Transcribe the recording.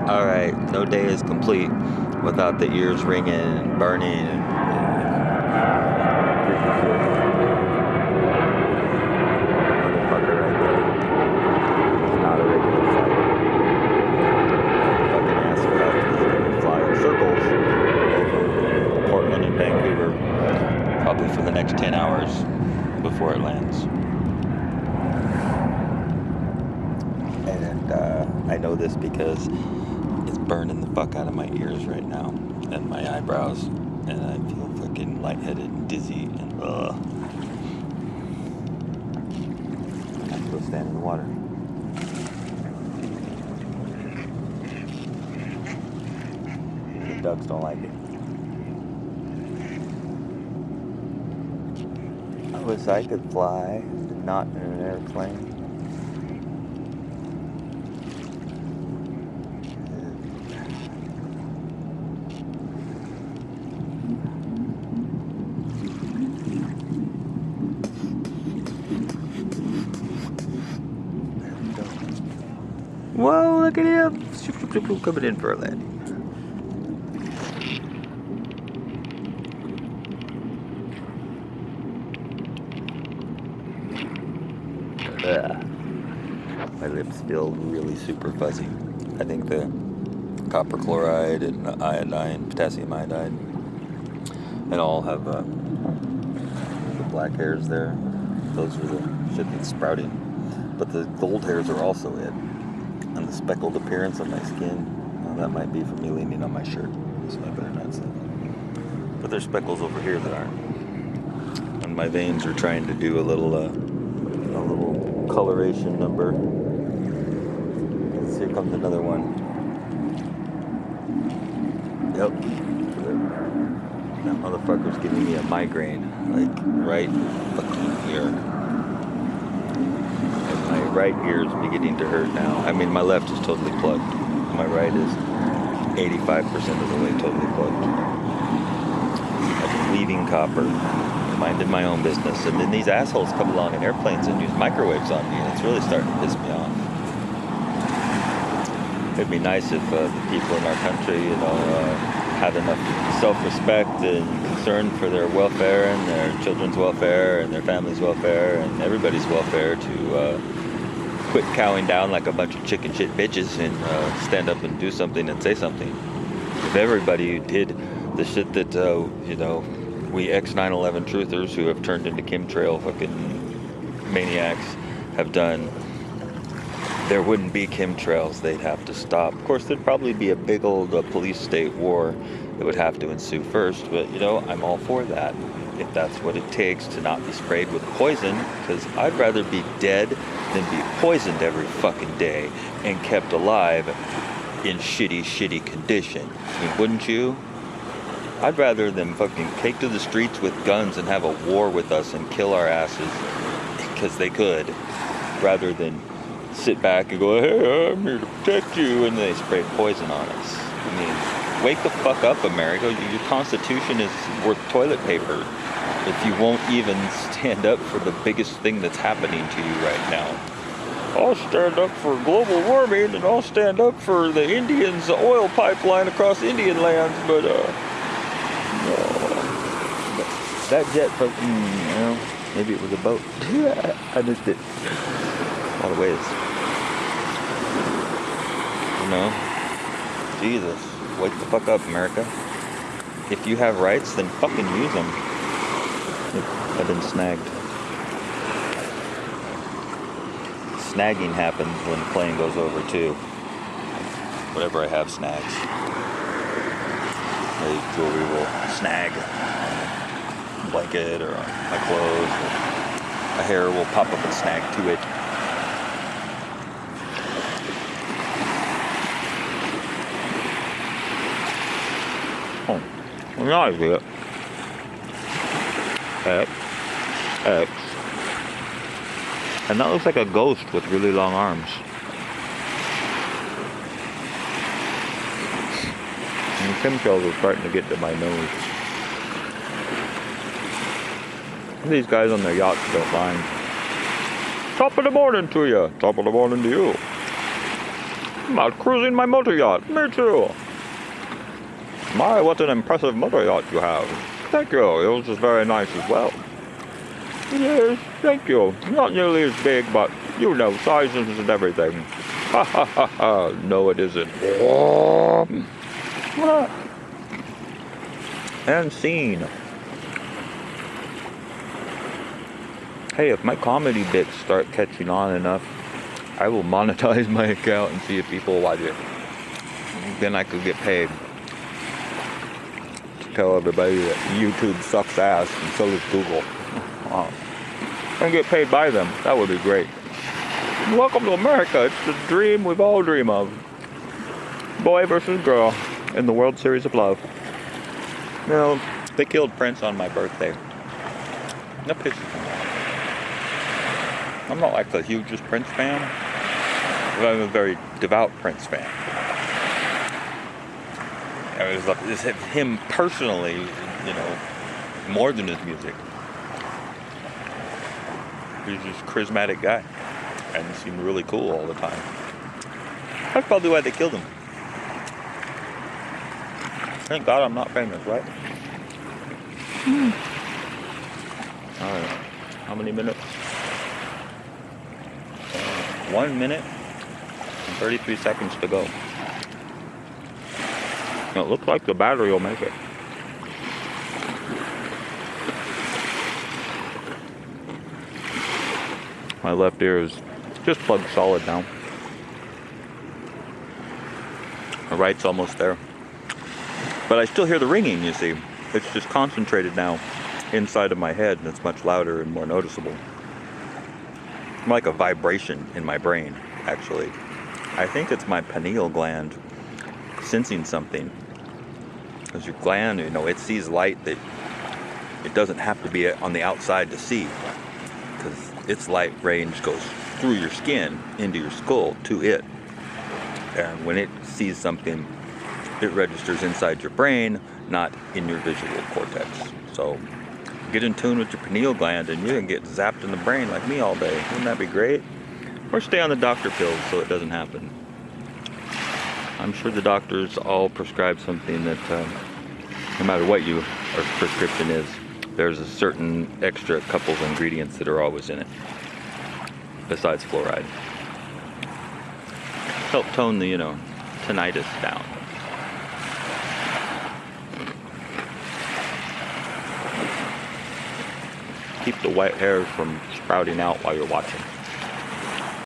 Alright, no day is complete without the ears ringing and burning and motherfucker right there. It's not a regular flight. Fucking ass about is gonna fly in circles over Portland and Vancouver probably for the next 10 hours before it lands. And I know this because it's burning the fuck out of my ears right now and my eyebrows, and I feel fucking lightheaded and dizzy and I have to go stand in the water. The ducks don't like it. I wish I could fly, not in an airplane. Whoa, look at him! Coming in for a landing. My lips feel really super fuzzy. I think the copper chloride and iodine, potassium iodide, and all have the black hairs there. Those are the shit that's sprouting. But the gold hairs are also it. And the speckled appearance on my skin, well, that might be from me leaning on my shirt, so I better not say that. But there's speckles over here that aren't. And my veins are trying to do a little coloration number. Here comes another one. Yep. That motherfucker's giving me a migraine, like right fucking here. My right ear is beginning to hurt now. I mean, my left is totally plugged. My right is 85% of the way totally plugged. I've been leaving copper, minding my own business, and then these assholes come along in airplanes and use microwaves on me, and it's really starting to piss me off. It'd be nice if the people in our country, had enough self-respect and concern for their welfare and their children's welfare and their family's welfare and everybody's welfare to quit cowing down like a bunch of chicken shit bitches and stand up and do something and say something. If everybody did the shit that, we ex-9/11 truthers who have turned into chemtrail fucking maniacs have done, there wouldn't be chemtrails. They'd have to stop. Of course, there'd probably be a big old police-state war that would have to ensue first, but, I'm all for that, if that's what it takes to not be sprayed with poison, because I'd rather be dead than be poisoned every fucking day and kept alive in shitty condition. I mean, wouldn't you? I'd rather them fucking take to the streets with guns and have a war with us and kill our asses, because they could, rather than sit back and go, hey, I'm here to protect you, and they spray poison on us. I mean, wake the fuck up, America. Your Constitution is worth toilet paper if you won't even stand up for the biggest thing that's happening to you right now. I'll stand up for global warming, and I'll stand up for the Indians' oil pipeline across Indian lands, but that jet fucking, maybe it was a boat. I missed it. All the ways. Jesus, wake the fuck up, America. If you have rights, then fucking use them. I've been snagged. Snagging happens when the plane goes over too. Whatever I have snags. My jewelry will snag on a blanket or on my clothes. My hair will pop up and snag to it. Oh, well, now I see it. X. And that looks like a ghost with really long arms. And the chemtrails are starting to get to my nose. These guys on their yachts don't mind. Top of the morning to you. Top of the morning to you. I'm out cruising my motor yacht. Me too. My, what an impressive motor yacht you have. Thank you. Yours is very nice as well. Yes, thank you. Not nearly as big, but you know, sizes and everything. Ha ha ha ha. No, it isn't. And scene. Hey, if my comedy bits start catching on enough, I will monetize my account and see if people watch it. Then I could get paid to tell everybody that YouTube sucks ass and so does Google. And get paid by them. That would be great. Welcome to America. It's the dream we've all dreamed of. Boy versus girl in the World Series of Love. You know, they killed Prince on my birthday. That pisses me off. I'm not like the hugest Prince fan, but I'm a very devout Prince fan. It's him personally, you know, more than his music. He's just a charismatic guy, and he seemed really cool all the time. That's probably why they killed him. Thank God I'm not famous, right? Alright, how many minutes? 1 minute and 33 seconds to go. It looks like the battery will make it. My left ear is just plugged solid now. My right's almost there. But I still hear the ringing, you see. It's just concentrated now inside of my head, and it's much louder and more noticeable. Like a vibration in my brain, actually. I think it's my pineal gland sensing something. Because your gland, you know, it sees light that it doesn't have to be on the outside to see. Because its light range goes through your skin into your skull to it. And when it sees something, it registers inside your brain, not in your visual cortex. So get in tune with your pineal gland and you can get zapped in the brain like me all day. Wouldn't that be great? Or stay on the doctor pills so it doesn't happen. I'm sure the doctors all prescribe something that no matter what your prescription is, there's a certain extra couple of ingredients that are always in it, besides fluoride. Help tone the, tinnitus down. Keep the white hairs from sprouting out while you're watching.